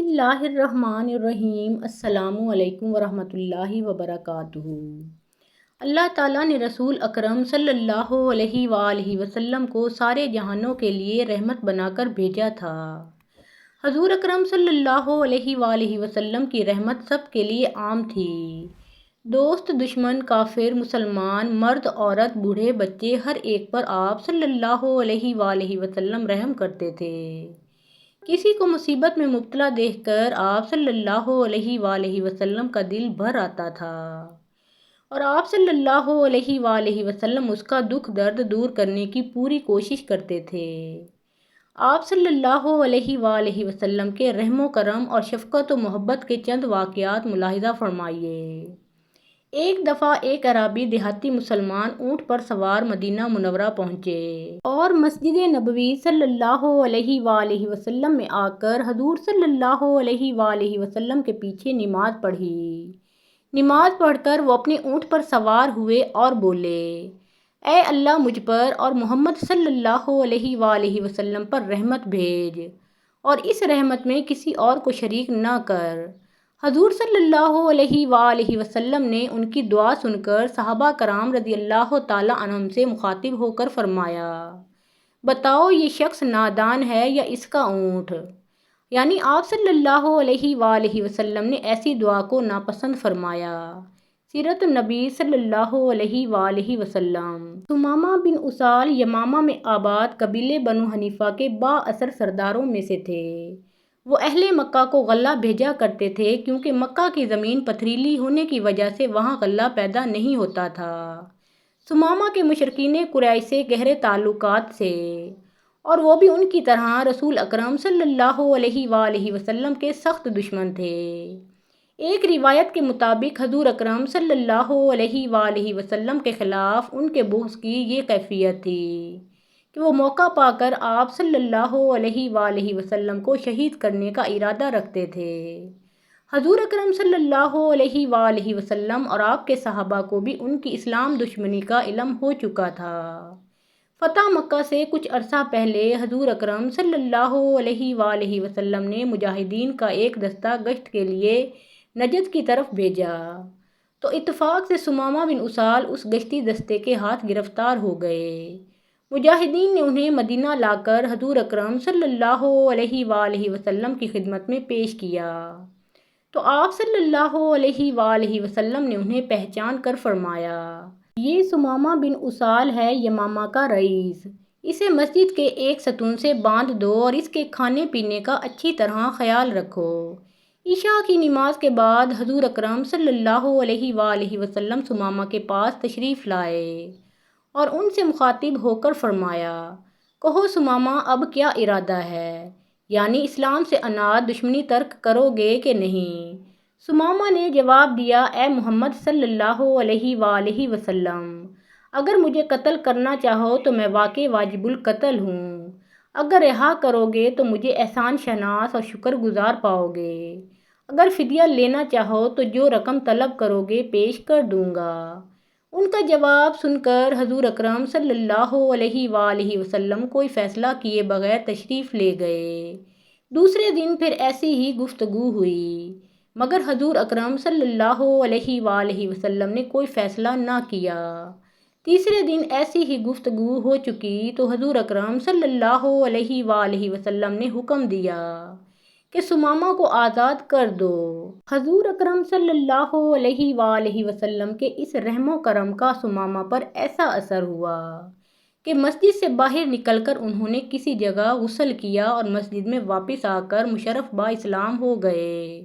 اللہ الرحمن الرحیم۔ السلام علیکم ورحمۃ اللہ وبرکاتہ۔ اللہ تعالیٰ نے رسول اکرم صلی اللہ علیہ وآلہ وسلم کو سارے جہانوں کے لیے رحمت بنا کر بھیجا تھا۔ حضور اکرم صلی اللہ علیہ وآلہ وسلم کی رحمت سب کے لیے عام تھی۔ دوست، دشمن، کافر، مسلمان، مرد، عورت، بوڑھے، بچے، ہر ایک پر آپ صلی اللہ علیہ وآلہ وسلم رحم کرتے تھے۔ کسی کو مصیبت میں مبتلا دیکھ کر آپ صلی اللہ علیہ وآلہ وسلم کا دل بھر آتا تھا اور آپ صلی اللہ علیہ وآلہ وسلم اس کا دکھ درد دور کرنے کی پوری کوشش کرتے تھے۔ آپ صلی اللہ علیہ وآلہ وسلم کے رحم و کرم اور شفقت و محبت کے چند واقعات ملاحظہ فرمائیے۔ ایک دفعہ ایک عربی دیہاتی مسلمان اونٹ پر سوار مدینہ منورہ پہنچے اور مسجد نبوی صلی اللہ علیہ وآلہ وسلم میں آ کر حضور صلی اللہ علیہ وآلہ وسلم کے پیچھے نماز پڑھی۔ نماز پڑھ کر وہ اپنے اونٹ پر سوار ہوئے اور بولے، اے اللہ مجھ پر اور محمد صلی اللہ علیہ وآلہ وسلم پر رحمت بھیج اور اس رحمت میں کسی اور کو شریک نہ کر۔ حضور صلی اللہ علیہ وآلہ وسلم نے ان کی دعا سن کر صحابہ کرام رضی اللہ تعالیٰ عنہم سے مخاطب ہو کر فرمایا، بتاؤ یہ شخص نادان ہے یا اس کا اونٹ؟ یعنی آپ صلی اللہ علیہ وآلہ وسلم نے ایسی دعا کو ناپسند فرمایا۔ سیرت النبی صلی اللہ علیہ وآلہ وسلم۔ ثمامہ بن اسال یمامہ میں آباد قبیلے بنو حنیفہ کے با اثر سرداروں میں سے تھے۔ وہ اہل مکہ کو غلہ بھیجا کرتے تھے کیونکہ مکہ کی زمین پتھریلی ہونے کی وجہ سے وہاں غلہ پیدا نہیں ہوتا تھا۔ ثمامہ کے مشرکین قریش سے گہرے تعلقات سے اور وہ بھی ان کی طرح رسول اکرم صلی اللہ علیہ وآلہ وسلم کے سخت دشمن تھے۔ ایک روایت کے مطابق حضور اکرم صلی اللہ علیہ وآلہ وسلم کے خلاف ان کے بغض کی یہ کیفیت تھی کہ وہ موقع پا کر آپ صلی اللہ علیہ وآلہ وسلم کو شہید کرنے کا ارادہ رکھتے تھے۔ حضور اکرم صلی اللہ علیہ وآلہ وسلم اور آپ کے صحابہ کو بھی ان کی اسلام دشمنی کا علم ہو چکا تھا۔ فتح مکہ سے کچھ عرصہ پہلے حضور اکرم صلی اللہ علیہ وآلہ وسلم نے مجاہدین کا ایک دستہ گشت کے لیے نجد کی طرف بھیجا تو اتفاق سے ثمامہ بن اسال اس گشتی دستے کے ہاتھ گرفتار ہو گئے۔ مجاہدین نے انہیں مدینہ لا کر حضور اکرم صلی اللہ علیہ وآلہ وسلم کی خدمت میں پیش کیا تو آپ صلی اللہ علیہ وآلہ وسلم نے انہیں پہچان کر فرمایا، یہ ثمامہ بن اسال ہے، یمامہ کا رئیس، اسے مسجد کے ایک ستون سے باندھ دو اور اس کے کھانے پینے کا اچھی طرح خیال رکھو۔ عشاء کی نماز کے بعد حضور اکرم صلی اللہ علیہ وآلہ وسلم ثمامہ کے پاس تشریف لائے اور ان سے مخاطب ہو کر فرمایا، کہو ثمامہ اب کیا ارادہ ہے؟ یعنی اسلام سے عناد دشمنی ترک کرو گے کہ نہیں؟ ثمامہ نے جواب دیا، اے محمد صلی اللہ علیہ وآلہ وسلم، اگر مجھے قتل کرنا چاہو تو میں واقع واجب القتل ہوں، اگر رہا کرو گے تو مجھے احسان شناس اور شکر گزار پاؤ گے، اگر فدیہ لینا چاہو تو جو رقم طلب کرو گے پیش کر دوں گا۔ ان کا جواب سن کر حضور اکرم صلی اللہ علیہ وآلہ وسلم کوئی فیصلہ کیے بغیر تشریف لے گئے۔ دوسرے دن پھر ایسی ہی گفتگو ہوئی مگر حضور اکرم صلی اللہ علیہ وآلہ وسلم نے کوئی فیصلہ نہ کیا۔ تیسرے دن ایسی ہی گفتگو ہو چکی تو حضور اکرم صلی اللہ علیہ وآلہ وسلم نے حکم دیا کہ ثمامہ کو آزاد کر دو۔ حضور اکرم صلی اللہ علیہ وآلہ وسلم کے اس رحم و کرم کا ثمامہ پر ایسا اثر ہوا کہ مسجد سے باہر نکل کر انہوں نے کسی جگہ غسل کیا اور مسجد میں واپس آ کر مشرف با اسلام ہو گئے۔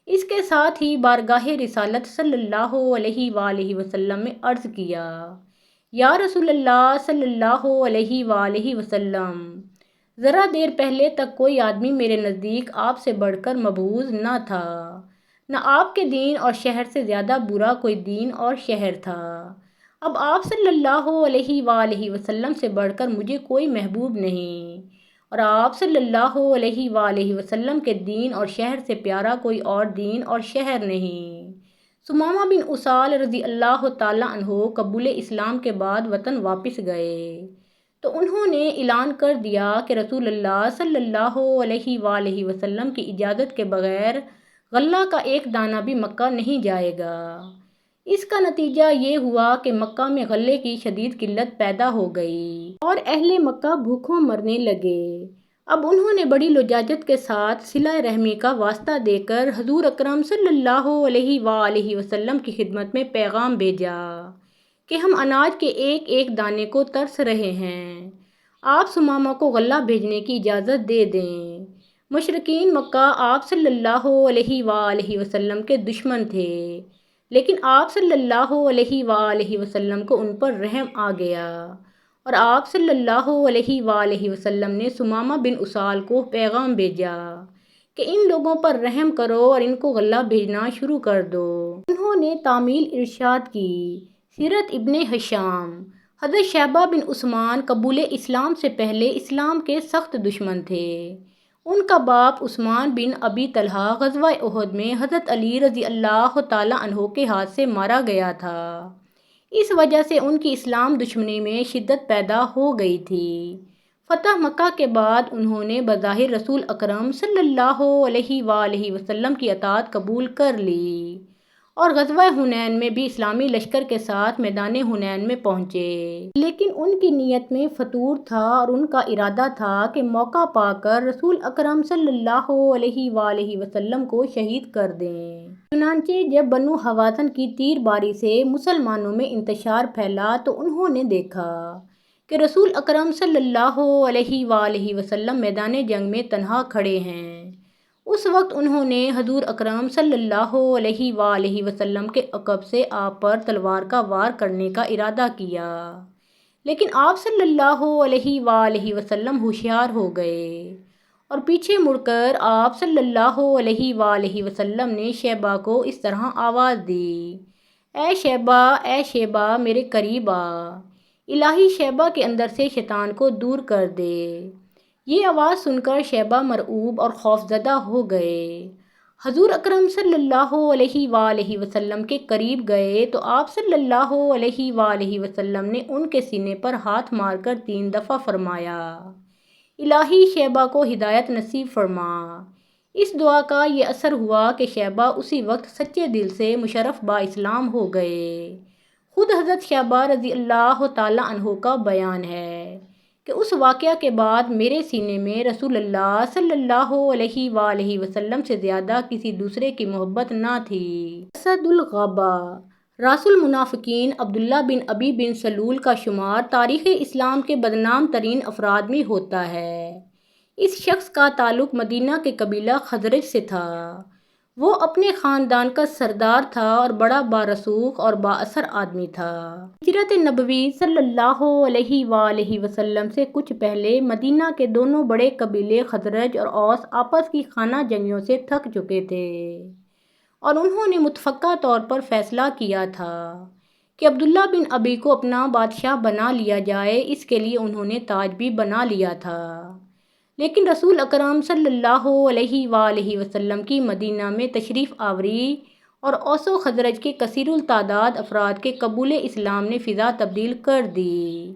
اس کے ساتھ ہی بارگاہ رسالت صلی اللہ علیہ وآلہ وسلم میں عرض کیا، یا رسول اللہ صلی اللہ علیہ وآلہ وسلم، ذرا دیر پہلے تک کوئی آدمی میرے نزدیک آپ سے بڑھ کر مبغوض نہ تھا، نہ آپ کے دین اور شہر سے زیادہ برا کوئی دین اور شہر تھا۔ اب آپ صلی اللہ علیہ وآلہ وسلم سے بڑھ کر مجھے کوئی محبوب نہیں اور آپ صلی اللہ علیہ وآلہ وسلم کے دین اور شہر سے پیارا کوئی اور دین اور شہر نہیں۔ ثمامہ بن اسال رضی اللہ تعالیٰ عنہ قبول اسلام کے بعد وطن واپس گئے تو انہوں نے اعلان کر دیا کہ رسول اللہ صلی اللہ علیہ وآلہ وسلم کی اجازت کے بغیر غلہ کا ایک دانہ بھی مکہ نہیں جائے گا۔ اس کا نتیجہ یہ ہوا کہ مکہ میں غلے کی شدید قلت پیدا ہو گئی اور اہل مکہ بھوکوں مرنے لگے۔ اب انہوں نے بڑی لجاجت کے ساتھ صلہ رحمی کا واسطہ دے کر حضور اکرم صلی اللہ علیہ وآلہ وسلم کی خدمت میں پیغام بھیجا کہ ہم اناج کے ایک ایک دانے کو ترس رہے ہیں، آپ ثمامہ کو غلہ بھیجنے کی اجازت دے دیں۔ مشرکین مکہ آپ صلی اللہ علیہ وآلہ وسلم کے دشمن تھے، لیکن آپ صلی اللہ علیہ وآلہ وسلم کو ان پر رحم آ گیا اور آپ صلی اللہ علیہ وآلہ وسلم نے ثمامہ بن اسال کو پیغام بھیجا کہ ان لوگوں پر رحم کرو اور ان کو غلہ بھیجنا شروع کر دو۔ انہوں نے تعمیل ارشاد کی۔ سیرت ابن ہشام۔ حضرت شیبہ بن عثمان قبول اسلام سے پہلے اسلام کے سخت دشمن تھے۔ ان کا باپ عثمان بن ابی طلحہ غزوہ احد میں حضرت علی رضی اللہ تعالیٰ عنہ کے ہاتھ سے مارا گیا تھا۔ اس وجہ سے ان کی اسلام دشمنی میں شدت پیدا ہو گئی تھی۔ فتح مکہ کے بعد انہوں نے بظاہر رسول اکرم صلی اللہ علیہ وآلہ وسلم کی اطاعت قبول کر لی اور غزوہ حنین میں بھی اسلامی لشکر کے ساتھ میدان حنین میں پہنچے، لیکن ان کی نیت میں فتور تھا اور ان کا ارادہ تھا کہ موقع پا کر رسول اکرم صلی اللہ علیہ وآلہ وسلم کو شہید کر دیں۔ چنانچہ جب بنو حوازن کی تیر باری سے مسلمانوں میں انتشار پھیلا تو انہوں نے دیکھا کہ رسول اکرم صلی اللہ علیہ وآلہ وسلم میدان جنگ میں تنہا کھڑے ہیں۔ اس وقت انہوں نے حضور اکرم صلی اللہ علیہ وآلہ وسلم کے عقب سے آپ پر تلوار کا وار کرنے کا ارادہ کیا، لیکن آپ صلی اللہ علیہ وآلہ وسلم ہوشیار ہو گئے اور پیچھے مڑ کر آپ صلی اللہ علیہ وآلہ وسلم نے شیبہ کو اس طرح آواز دی، اے شیبہ، اے شیبہ، میرے قریب آ، الہی شیبہ کے اندر سے شیطان کو دور کر دے۔ یہ آواز سن کر شیبہ مرعوب اور خوفزدہ ہو گئے۔ حضور اکرم صلی اللہ علیہ وآلہ وسلم کے قریب گئے تو آپ صلی اللہ علیہ وآلہ وسلم نے ان کے سینے پر ہاتھ مار کر 3 دفعہ فرمایا، الہی شیبہ کو ہدایت نصیب فرما۔ اس دعا کا یہ اثر ہوا کہ شیبہ اسی وقت سچے دل سے مشرف با اسلام ہو گئے۔ خود حضرت شیبہ رضی اللہ تعالیٰ عنہ کا بیان ہے کہ اس واقعہ کے بعد میرے سینے میں رسول اللہ صلی اللہ علیہ وآلہ وسلم سے زیادہ کسی دوسرے کی محبت نہ تھی۔ اسد الغابہ۔ راس المنافقین عبداللہ بن ابی بن سلول کا شمار تاریخ اسلام کے بدنام ترین افراد میں ہوتا ہے۔ اس شخص کا تعلق مدینہ کے قبیلہ خزرج سے تھا۔ وہ اپنے خاندان کا سردار تھا اور بڑا بارسوخ اور با اثر آدمی تھا۔ ہجرت نبوی صلی اللہ علیہ وآلہ وسلم سے کچھ پہلے مدینہ کے دونوں بڑے قبیلے خزرج اور اوس آپس کی خانہ جنگیوں سے تھک چکے تھے اور انہوں نے متفقہ طور پر فیصلہ کیا تھا کہ عبداللہ بن ابی کو اپنا بادشاہ بنا لیا جائے۔ اس کے لیے انہوں نے تاج بھی بنا لیا تھا، لیکن رسول اکرم صلی اللہ علیہ وآلہ وسلم کی مدینہ میں تشریف آوری اور اوس و خزرج کے کثیر التعداد افراد کے قبول اسلام نے فضا تبدیل کر دی۔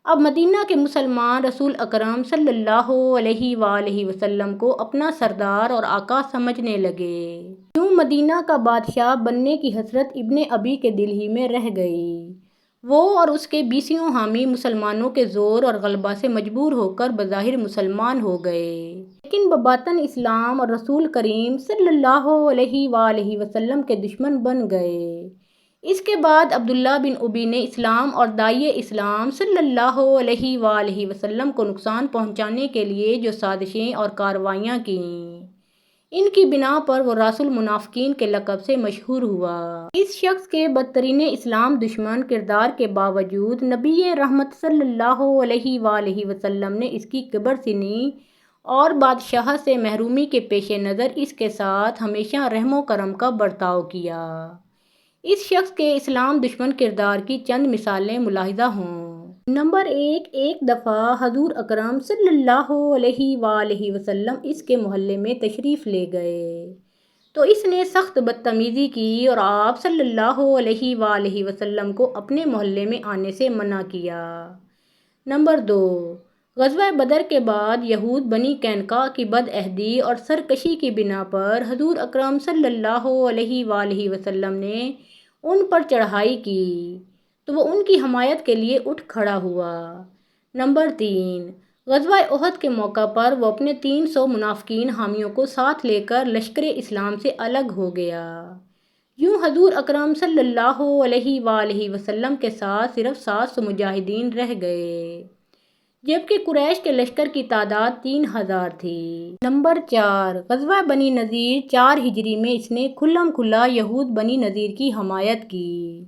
اب مدینہ کے مسلمان رسول اکرم صلی اللہ علیہ وآلہ وسلم کو اپنا سردار اور آقا سمجھنے لگے۔ یوں مدینہ کا بادشاہ بننے کی حسرت ابن ابی کے دل ہی میں رہ گئی۔ وہ اور اس کے 20 حامی مسلمانوں کے زور اور غلبہ سے مجبور ہو کر بظاہر مسلمان ہو گئے، لیکن بباطن اسلام اور رسول کریم صلی اللہ علیہ وآلہ وسلم کے دشمن بن گئے۔ اس کے بعد عبداللہ بن ابی نے اسلام اور داعیہ اسلام صلی اللہ علیہ وآلہ وسلم کو نقصان پہنچانے کے لیے جو سازشیں اور کارروائیاں کیں، ان کی بنا پر وہ راس المنافقین کے لقب سے مشہور ہوا۔ اس شخص کے بدترین اسلام دشمن کردار کے باوجود نبی رحمت صلی اللہ علیہ وآلہ وسلم نے اس کی کبر سنی اور بادشاہ سے محرومی کے پیش نظر اس کے ساتھ ہمیشہ رحم و کرم کا برتاؤ کیا۔ اس شخص کے اسلام دشمن کردار کی چند مثالیں ملاحظہ ہوں۔ نمبر 1، ایک دفعہ حضور اکرم صلی اللہ علیہ وآلہ وسلم اس کے محلے میں تشریف لے گئے تو اس نے سخت بدتمیزی کی اور آپ صلی اللہ علیہ وآلہ وسلم کو اپنے محلے میں آنے سے منع کیا۔ نمبر 2، غزوہ بدر کے بعد یہود بنی قینقاع کی بد عہدی اور سرکشی کی بنا پر حضور اکرم صلی اللہ علیہ وآلہ وسلم نے ان پر چڑھائی کی تو وہ ان کی حمایت کے لیے اٹھ کھڑا ہوا۔ نمبر 3، غزوہ احد کے موقع پر وہ اپنے 300 منافقین حامیوں کو ساتھ لے کر لشکر اسلام سے الگ ہو گیا۔ یوں حضور اکرم صلی اللہ علیہ وآلہ وسلم کے ساتھ صرف 700 مجاہدین رہ گئے، جبکہ قریش کے لشکر کی تعداد 3000 تھی۔ نمبر 4، غزوہ بنی نذیر 4 ہجری میں اس نے کھلم کھلا یہود بنی نذیر کی حمایت کی۔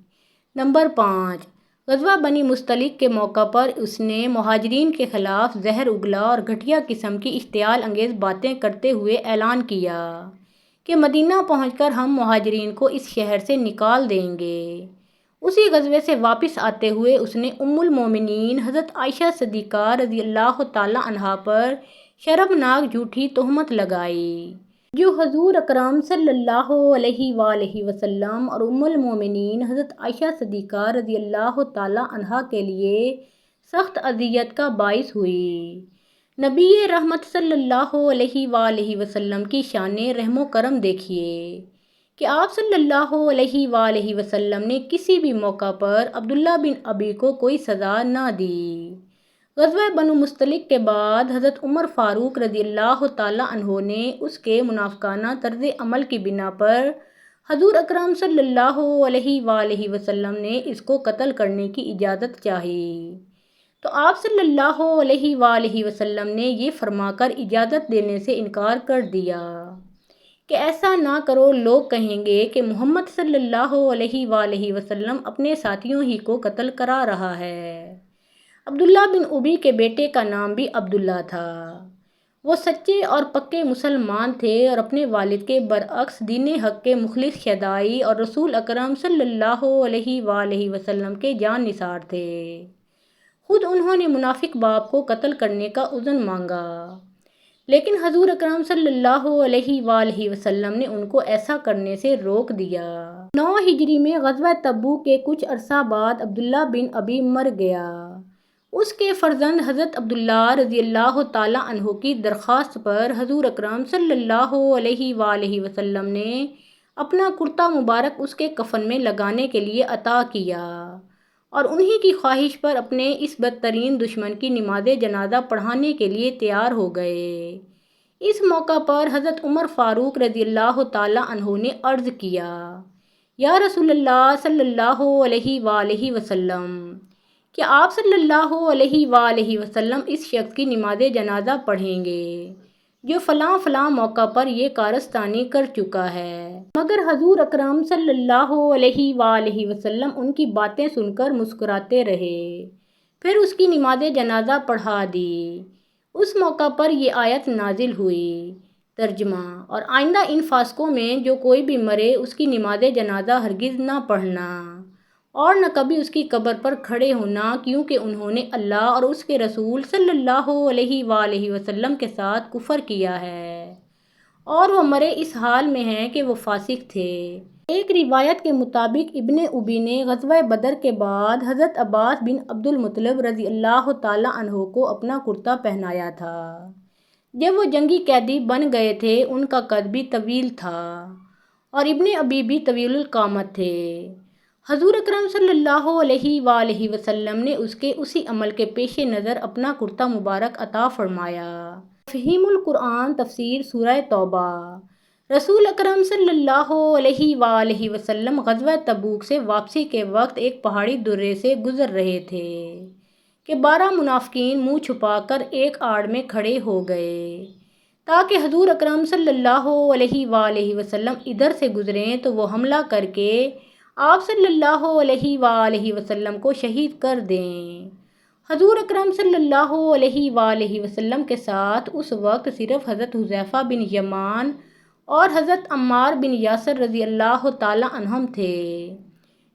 نمبر 5، غزوہ بنی مستلق کے موقع پر اس نے مہاجرین کے خلاف زہر اگلا اور گھٹیا قسم کی اشتعال انگیز باتیں کرتے ہوئے اعلان کیا کہ مدینہ پہنچ کر ہم مہاجرین کو اس شہر سے نکال دیں گے۔ اسی غزوے سے واپس آتے ہوئے اس نے ام المومنین حضرت عائشہ صدیقہ رضی اللہ تعالی عنہا پر شرمناک جھوٹی تہمت لگائی، جو حضور اکرم صلی اللہ علیہ وآلہ وسلم اور ام المومنین حضرت عائشہ صدیقہ رضی اللہ تعالی عنہا کے لیے سخت اذیت کا باعث ہوئی۔ نبی رحمت صلی اللہ علیہ وآلہ وسلم کی شان رحم و کرم دیکھیے کہ آپ صلی اللہ علیہ وآلہ وسلم نے کسی بھی موقع پر عبداللہ بن ابی کو کوئی سزا نہ دی۔ غزوہ بنو مستلق کے بعد حضرت عمر فاروق رضی اللہ تعالی عنہ نے اس کے منافقانہ طرز عمل کی بنا پر حضور اکرم صلی اللہ علیہ وآلہ وسلم نے اس کو قتل کرنے کی اجازت چاہی، تو آپ صلی اللہ علیہ وآلہ وسلم نے یہ فرما کر اجازت دینے سے انکار کر دیا کہ ایسا نہ کرو، لوگ کہیں گے کہ محمد صلی اللہ علیہ وآلہ وسلم اپنے ساتھیوں ہی کو قتل کرا رہا ہے۔ عبداللہ بن ابی کے بیٹے کا نام بھی عبداللہ تھا۔ وہ سچے اور پکے مسلمان تھے اور اپنے والد کے برعکس دین حق کے مخلص شیدائی اور رسول اکرم صلی اللہ علیہ وآلہ وسلم کے جان نثار تھے۔ خود انہوں نے منافق باپ کو قتل کرنے کا اذن مانگا، لیکن حضور اکرم صلی اللہ علیہ وآلہ وسلم نے ان کو ایسا کرنے سے روک دیا۔ 9 ہجری میں غزوہ تبوک کے کچھ عرصہ بعد عبداللہ بن ابی مر گیا۔ اس کے فرزند حضرت عبداللہ رضی اللہ تعالی عنہ کی درخواست پر حضور اکرم صلی اللہ علیہ وآلہ وسلم نے اپنا کرتا مبارک اس کے کفن میں لگانے کے لیے عطا کیا اور انہی کی خواہش پر اپنے اس بدترین دشمن کی نماز جنازہ پڑھانے کے لیے تیار ہو گئے۔ اس موقع پر حضرت عمر فاروق رضی اللہ تعالی عنہ نے عرض کیا، یا رسول اللہ صلی اللہ علیہ وآلہ وسلم، کیا آپ صلی اللہ علیہ وآلہ وسلم اس شخص کی نماز جنازہ پڑھیں گے جو فلاں فلاں موقع پر یہ کارستانی کر چکا ہے؟ مگر حضور اکرم صلی اللہ علیہ وآلہ وسلم ان کی باتیں سن کر مسکراتے رہے، پھر اس کی نماز جنازہ پڑھا دی۔ اس موقع پر یہ آیت نازل ہوئی۔ ترجمہ: اور آئندہ ان فاسقوں میں جو کوئی بھی مرے اس کی نماز جنازہ ہرگز نہ پڑھنا اور نہ کبھی اس کی قبر پر کھڑے ہونا، کیونکہ انہوں نے اللہ اور اس کے رسول صلی اللہ علیہ وآلہ وسلم کے ساتھ کفر کیا ہے اور وہ مرے اس حال میں ہیں کہ وہ فاسق تھے۔ ایک روایت کے مطابق ابن ابی نے غزوہ بدر کے بعد حضرت عباس بن عبد المطلب رضی اللہ تعالی عنہ کو اپنا کرتا پہنایا تھا۔ جب وہ جنگی قیدی بن گئے تھے ان کا قد بھی طویل تھا اور ابن ابی بھی طویل القامت تھے۔ حضور اکرم صلی اللہ علیہ وآلہ وسلم نے اس کے اسی عمل کے پیش نظر اپنا کرتا مبارک عطا فرمایا۔ تفہیم القرآن تفسیر سورہ توبہ۔ رسول اکرم صلی اللہ علیہ وآلہ وسلم غزوہ تبوک سے واپسی کے وقت ایک پہاڑی درے سے گزر رہے تھے کہ 12 منافقین منہ چھپا کر ایک آڑ میں کھڑے ہو گئے تاکہ حضور اکرم صلی اللہ علیہ وآلہ وسلم ادھر سے گزریں تو وہ حملہ کر کے آپ صلی اللہ علیہ وآلہ وسلم کو شہید کر دیں۔ حضور اکرم صلی اللہ علیہ وآلہ وسلم کے ساتھ اس وقت صرف حضرت حذیفہ بن یمان اور حضرت عمار بن یاسر رضی اللہ تعالی عنہم تھے۔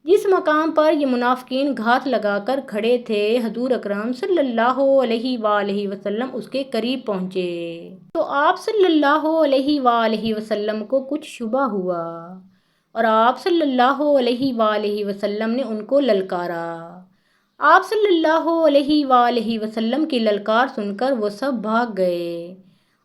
جس مقام پر یہ منافقین گھات لگا کر کھڑے تھے، حضور اکرم صلی اللہ علیہ وآلہ وسلم اس کے قریب پہنچے تو آپ صلی اللہ علیہ وآلہ وسلم کو کچھ شبہ ہوا اور آپ صلی اللہ علیہ وآلہ وسلم نے ان کو للکارا، آپ صلی اللہ علیہ وآلہ وسلم کی للکار سن کر وہ سب بھاگ گئے۔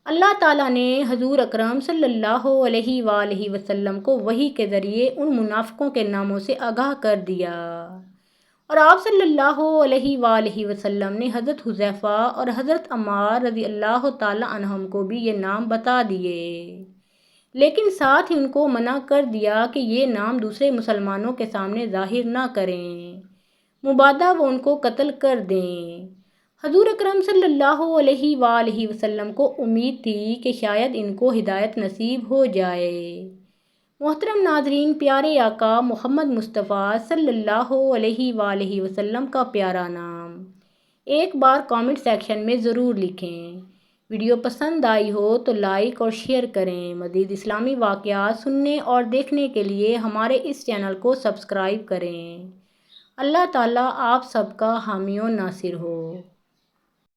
اللہ تعالیٰ نے حضور اکرم صلی اللہ علیہ وآلہ وسلم کو وحی کے ذریعے ان منافقوں کے ناموں سے آگاہ کر دیا، اور آپ صلی اللہ علیہ وآلہ وسلم نے حضرت حذیفہ اور حضرت عمار رضی اللہ تعالیٰ عنہم کو بھی یہ نام بتا دیے، لیکن ساتھ ہی ان کو منع کر دیا کہ یہ نام دوسرے مسلمانوں کے سامنے ظاہر نہ کریں، مبادا وہ ان کو قتل کر دیں۔ حضور اکرم صلی اللہ علیہ وآلہ وسلم کو امید تھی کہ شاید ان کو ہدایت نصیب ہو جائے۔ محترم ناظرین، پیارے آقا محمد مصطفیٰ صلی اللہ علیہ وآلہ وسلم کا پیارا نام ایک بار کامنٹ سیکشن میں ضرور لکھیں۔ ویڈیو پسند آئی ہو تو لائک اور شیئر کریں۔ مزید اسلامی واقعات سننے اور دیکھنے کے لیے ہمارے اس چینل کو سبسکرائب کریں۔ اللہ تعالیٰ آپ سب کا حامی و ناصر ہو۔